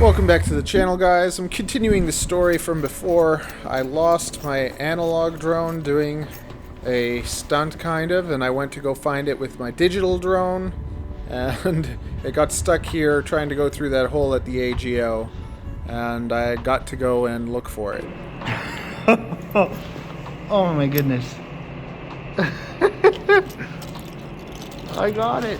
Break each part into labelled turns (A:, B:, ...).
A: Welcome back to the channel, guys. I'm continuing the story from before. I lost my analog drone doing a stunt, kind of, and I went to go find it with my digital drone, and it got stuck here trying to go through that hole at the AGO, and I got to go and look for it.
B: Oh my goodness. I got it.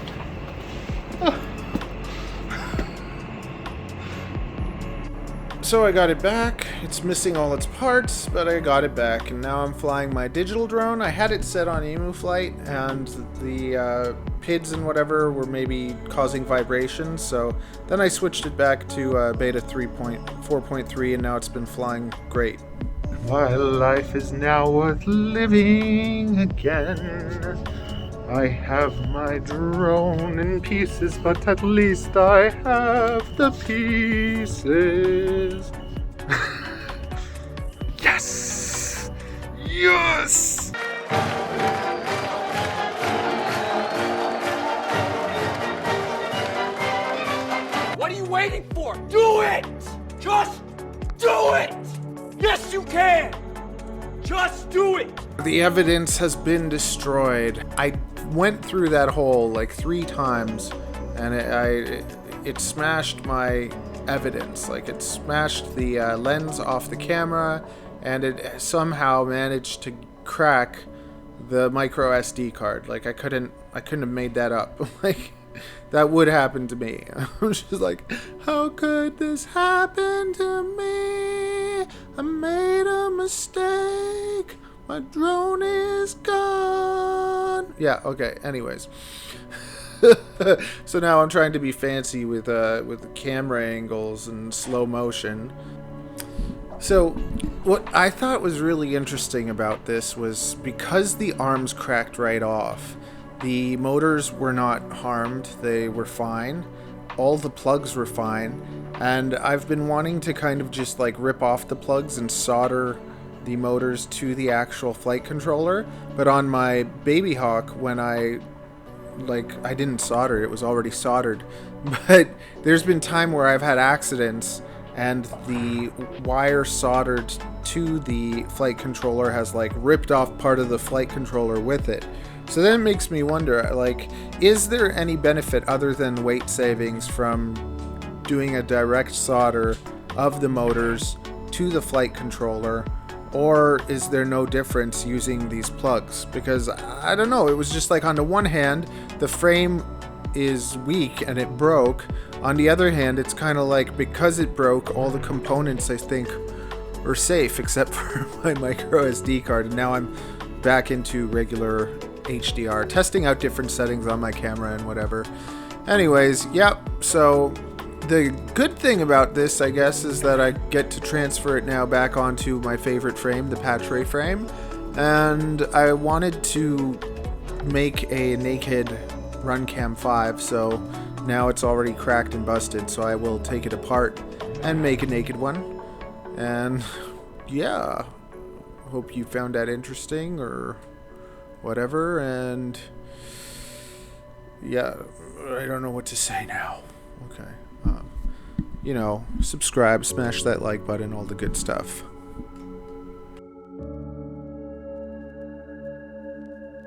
A: So I got it back. It's missing all its parts, but I got it back, and now I'm flying my digital drone. I had it set on emu flight, and the PIDs and whatever were maybe causing vibrations, so then I switched it back to beta 3.4.3, and now it's been flying great.
B: My life is now worth living again. I have my drone in pieces, but at least I have the pieces. Yes! Yes!
C: What are you waiting for? Do it! Just do it! Yes, you can! Just do it!
A: The evidence has been destroyed. I went through that hole like 3 times, and it smashed my evidence. Like, it smashed the lens off the camera, and it somehow managed to crack the micro SD card. Like, I couldn't have made that up. Like, that would happen to me. I was just like, how could this happen to me? I made a mistake. My drone is gone. Yeah, okay, anyways. So now I'm trying to be fancy with the camera angles and slow motion. So what I thought was really interesting about this was because the arms cracked right off, the motors were not harmed. They were fine. All the plugs were fine. And I've been wanting to kind of just like rip off the plugs and solder the motors to the actual flight controller, but on my Baby Hawk, when I didn't solder, it was already soldered. But there's been time where I've had accidents and the wire soldered to the flight controller has like ripped off part of the flight controller with it. So then it makes me wonder, like, is there any benefit other than weight savings from doing a direct solder of the motors to the flight controller? Or is there no difference using these plugs? Because, I don't know, it was just like, on the one hand, the frame is weak and it broke. On the other hand, it's kind of like, because it broke, all the components, I think, are safe, except for my micro SD card. And now I'm back into regular HDR, testing out different settings on my camera and whatever. Anyways, yep, so the good thing about this, I guess, is that I get to transfer it now back onto my favorite frame, the Patray frame, and I wanted to make a naked RunCam 5, so now it's already cracked and busted, so I will take it apart and make a naked one. And yeah, hope you found that interesting or whatever, and yeah, I don't know what to say now. Okay. You know, subscribe, smash that like button, all the good stuff.